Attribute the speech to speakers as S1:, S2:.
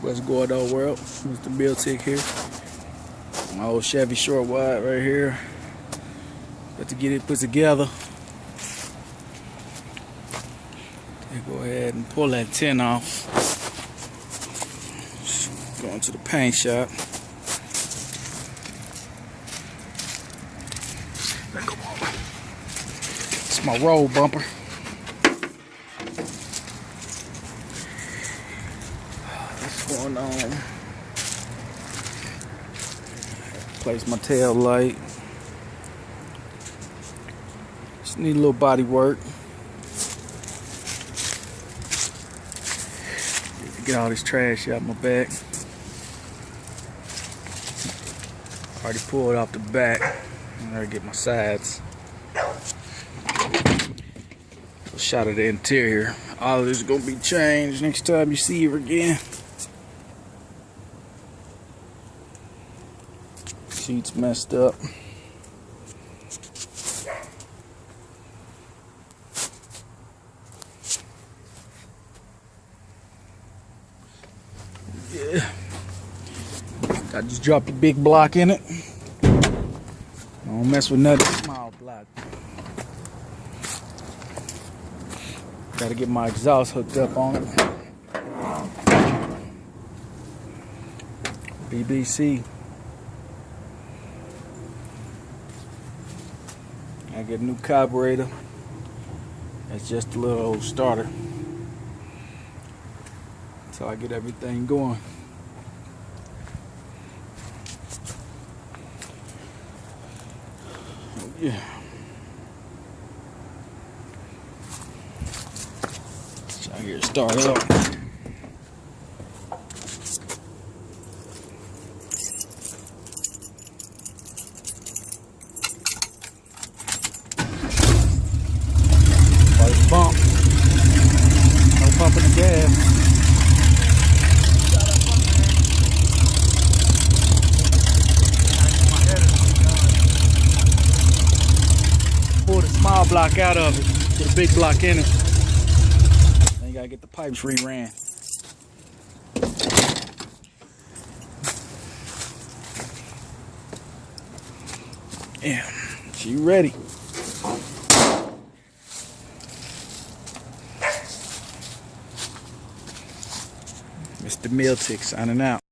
S1: What's going on, world? Mr. Miltic here. My old Chevy short wide right here. Got to get it put together. Go ahead and pull that tin off. Going to the paint shop. It's my roll bumper. What's going on? Place my tail light. Just need a little body work. Get all this trash out my back. Already pulled off the back. I'm gonna get my sides. A shot of the interior. All of this is gonna be changed next time you see her again. Seats messed up. Yeah. I just dropped a big block in it. Don't mess with nothing small block. Gotta get my exhaust hooked up on it. BBC. I get a new carburetor. That's just a little old starter. So I get everything going. Yeah. Try to get it started up. First bump. No pumping the gas. Pull the small block out of it, get a big block in it. Then you gotta get the pipes re-ran. Yeah, she ready. Mr. Miltic signing out.